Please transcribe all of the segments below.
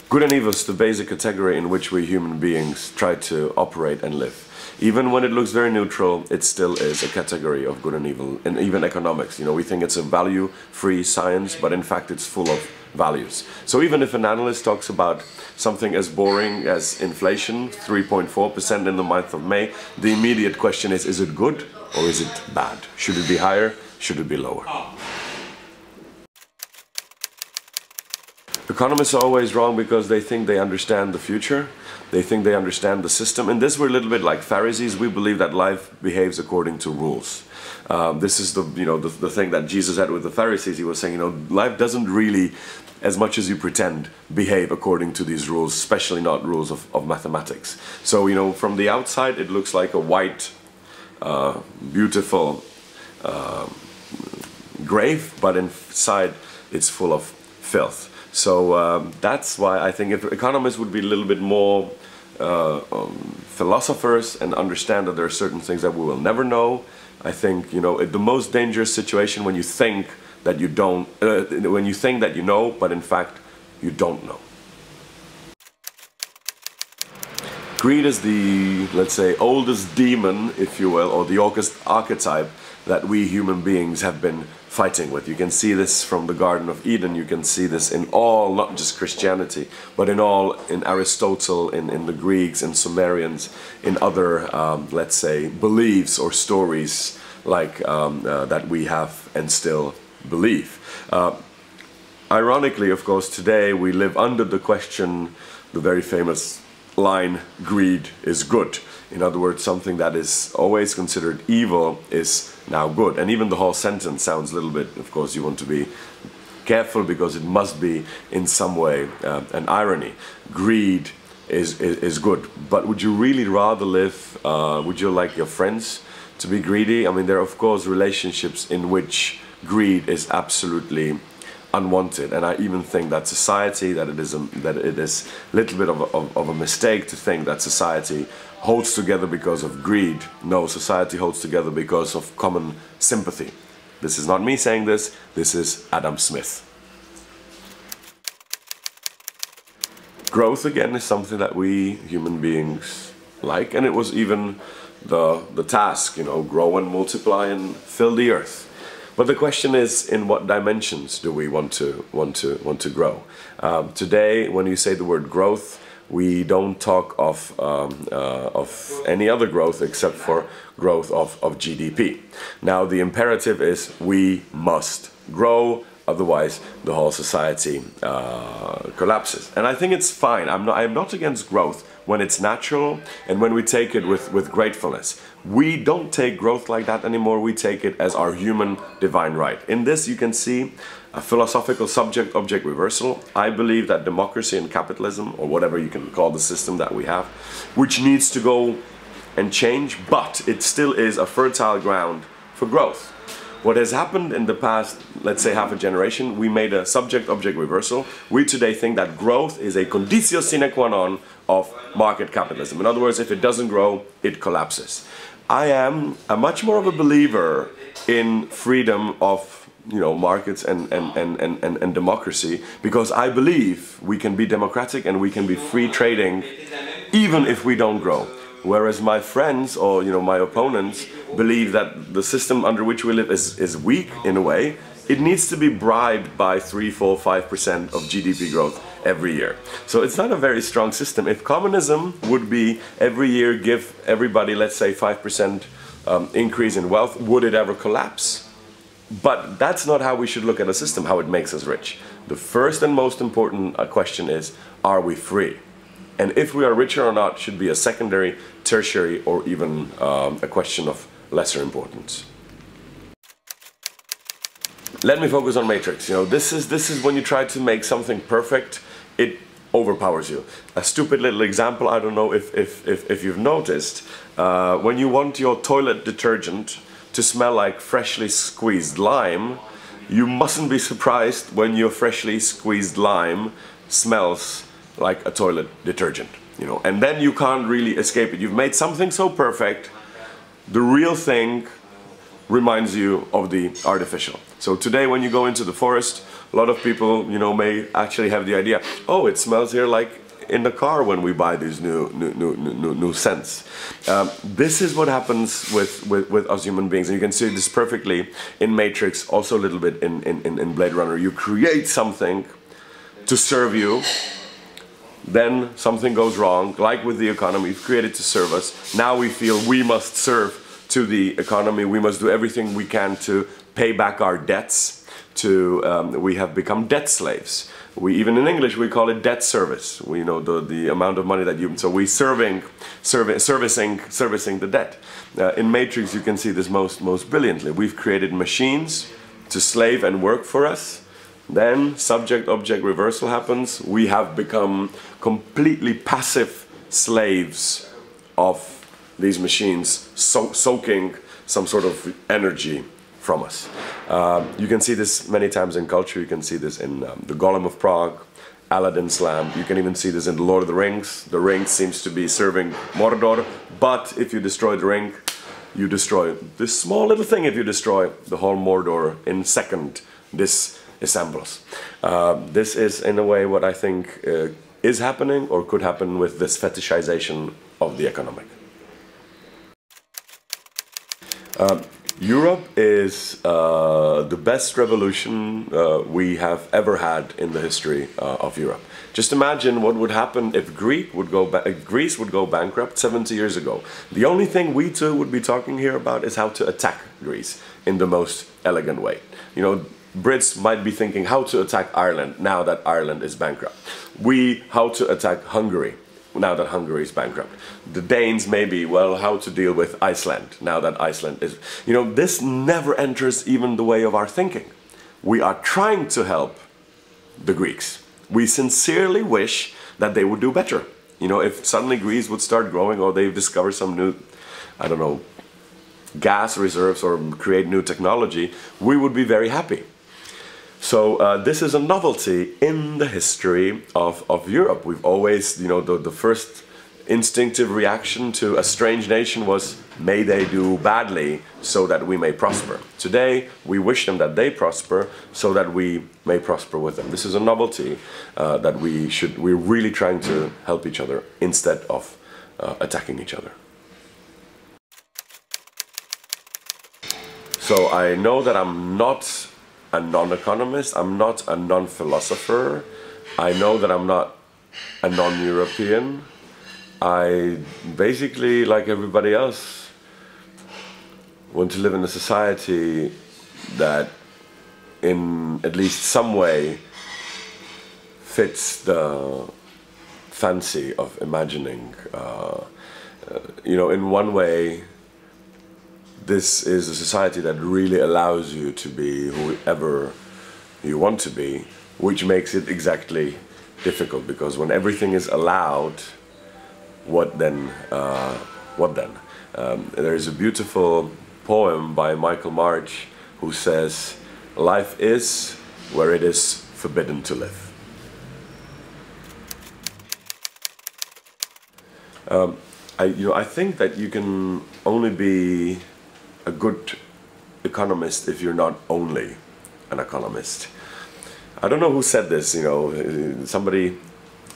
Good and evil is the basic category in which we human beings try to operate and live. Even when it looks very neutral, it still is a category of good and evil. And even economics, we think it's a value-free science, but in fact it's full of values. So even if an analyst talks about something as boring as inflation, 3.4% in the month of May, the immediate question is it good or is it bad? Should it be higher? Should it be lower? Economists are always wrong because they think they understand the future. They think they understand the system. In this, we're a little bit like Pharisees. We believe that life behaves according to rules. This is the thing that Jesus had with the Pharisees. He was saying, life doesn't really, as much as you pretend, behave according to these rules, especially not rules of mathematics. So, from the outside, it looks like a white, beautiful grave, but inside, it's full of filth. So that's why I think if economists would be a little bit more philosophers and understand that there are certain things that we will never know, I think, the most dangerous situation when you think that you don't, when you think that you know, but in fact you don't know. Greed is the, let's say, oldest demon, if you will, or the archetype that we human beings have been fighting with. You can see this from the Garden of Eden. You can see this in all, not just Christianity, but in Aristotle, in the Greeks, in Sumerians, in other, let's say, beliefs or stories like that we have and still believe. Ironically, of course, today we live under the question, the very famous line, greed is good. In other words, something that is always considered evil is now good. And even the whole sentence sounds a little bit, of course, you want to be careful because it must be in some way an irony. Greed is good. But would you really rather live, would you like your friends to be greedy? I mean, there are, of course, relationships in which greed is absolutely unwanted, and I even think that society, that it is a little bit of a mistake to think that society holds together because of greed. No, society holds together because of common sympathy. This is not me saying this is Adam Smith. Growth, again, is something that we human beings like, and it was even the task, grow and multiply and fill the earth. But the question is, in what dimensions do we want to grow? Today, when you say the word growth, we don't talk of any other growth except for growth of GDP. Now, the imperative is we must grow, otherwise the whole society collapses. And I think it's fine. I'm not against growth when it's natural and when we take it with gratefulness. We don't take growth like that anymore. We take it as our human divine right. In this you can see a philosophical subject-object reversal. I believe that democracy and capitalism, or whatever you can call the system that we have, which needs to go and change, but it still is a fertile ground for growth. What has happened in the past, let's say half a generation, we made a subject-object reversal. We today think that growth is a conditio sine qua non of market capitalism. In other words, if it doesn't grow, it collapses. I am much more of a believer in freedom of markets and democracy, because I believe we can be democratic and we can be free trading even if we don't grow. Whereas my friends or my opponents believe that the system under which we live is weak in a way. It needs to be bribed by 3, 4, 5% of GDP growth every year. So it's not a very strong system. If communism would be every year give everybody, let's say, 5% increase in wealth, would it ever collapse? But that's not how we should look at a system, how it makes us rich. The first and most important question is, are we free? And if we are richer or not should be a secondary, tertiary, or even a question of lesser importance. Let me focus on matrix. This is when you try to make something perfect, it overpowers you. A stupid little example, I don't know if you've noticed, when you want your toilet detergent to smell like freshly squeezed lime, you mustn't be surprised when your freshly squeezed lime smells like a toilet detergent, and then you can't really escape it. You've made something so perfect, the real thing reminds you of the artificial. So today when you go into the forest, a lot of people, you know, may actually have the idea, oh, it smells here like in the car when we buy these new scents. This is what happens with us human beings, and you can see this perfectly in Matrix, also a little bit in Blade Runner. You create something to serve you, then something goes wrong, like with the economy. We've created to serve us. Now we feel we must serve to the economy. We must do everything we can to pay back our debts. We have become debt slaves. Even in English we call it debt service. We know the amount of money that so we servicing the debt. In Matrix you can see this most brilliantly. We've created machines to slave and work for us. Then subject-object reversal happens. We have become completely passive slaves of these machines, soaking some sort of energy from us. You can see this many times in culture. You can see this in the Golem of Prague, Aladdin's lamp. You can even see this in the Lord of the Rings. The ring seems to be serving Mordor, but if you destroy the ring, you destroy this small little thing. If you destroy the whole Mordor in a second, this assembles. This is in a way what I think is happening or could happen with this fetishization of the economic. Europe is the best revolution we have ever had in the history of Europe. Just imagine what would happen if Greece would go bankrupt 70 years ago. The only thing we two would be talking here about is how to attack Greece in the most elegant way. You know, Brits might be thinking how to attack Ireland now that Ireland is bankrupt. How to attack Hungary now that Hungary is bankrupt. The Danes maybe, well, how to deal with Iceland now that Iceland is... You know, this never enters even the way of our thinking. We are trying to help the Greeks. We sincerely wish that they would do better. You know, if suddenly Greece would start growing or they've discovered some new, I don't know, gas reserves or create new technology, we would be very happy. So this is a novelty in the history of Europe. We've always, you know, the first instinctive reaction to a strange nation was, may they do badly so that we may prosper. Today, we wish them that they prosper so that we may prosper with them. This is a novelty that we're really trying to help each other instead of attacking each other. So I know that I'm not a non-economist, I'm not a non-philosopher, I know that I'm not a non-European. I basically, like everybody else, want to live in a society that in at least some way fits the fancy of imagining. You know, in one way, this is a society that really allows you to be whoever you want to be, which makes it exactly difficult, because when everything is allowed, what then? There is a beautiful poem by Michael March who says, "Life is where it is forbidden to live." I think that you can only be a good economist if you're not only an economist. I don't know who said this, you know, somebody,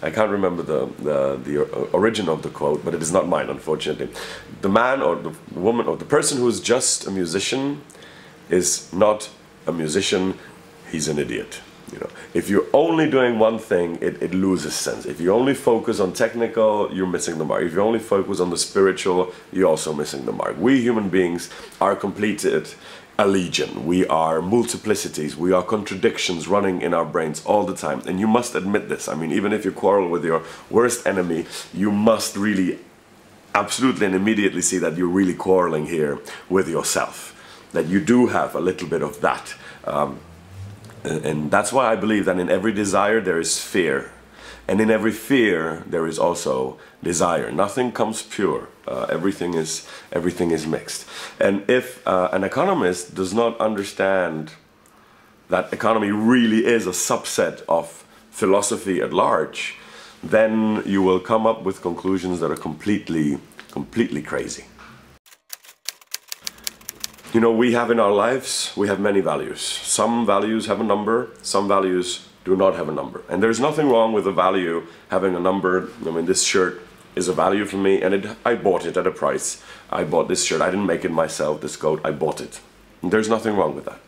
I can't remember the origin of the quote, but it is not mine, unfortunately. The man or the woman or the person who is just a musician is not a musician, he's an idiot. You know, if you're only doing one thing, it loses sense. If you only focus on technical, you're missing the mark. If you only focus on the spiritual, you're also missing the mark. We human beings are completed a legion. We are multiplicities. We are contradictions running in our brains all the time. And you must admit this. I mean, even if you quarrel with your worst enemy, you must really absolutely and immediately see that you're really quarreling here with yourself. That you do have a little bit of that. And that's why I believe that in every desire there is fear, and in every fear there is also desire. Nothing comes pure. Everything is mixed. And if an economist does not understand that economy really is a subset of philosophy at large, then you will come up with conclusions that are completely crazy. You know, we have in our lives, we have many values. Some values have a number, some values do not have a number. And there's nothing wrong with a value having a number. I mean, this shirt is a value for me, and I bought it at a price. I bought this shirt, I didn't make it myself, this coat, I bought it. And there's nothing wrong with that.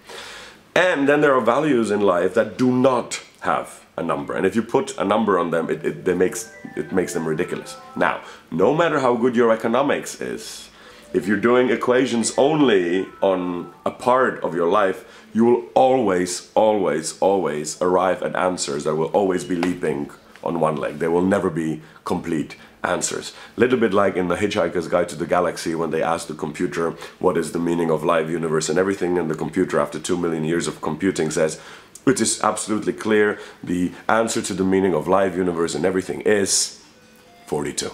And then there are values in life that do not have a number. And if you put a number on them, it makes them ridiculous. Now, no matter how good your economics is, if you're doing equations only on a part of your life, you will always, always, always arrive at answers that will always be leaping on one leg. They will never be complete answers. Little bit like in the Hitchhiker's Guide to the Galaxy, when they asked the computer what is the meaning of life, universe and everything, and the computer, after 2 million years of computing, says, it is absolutely clear, the answer to the meaning of life, universe and everything is 42.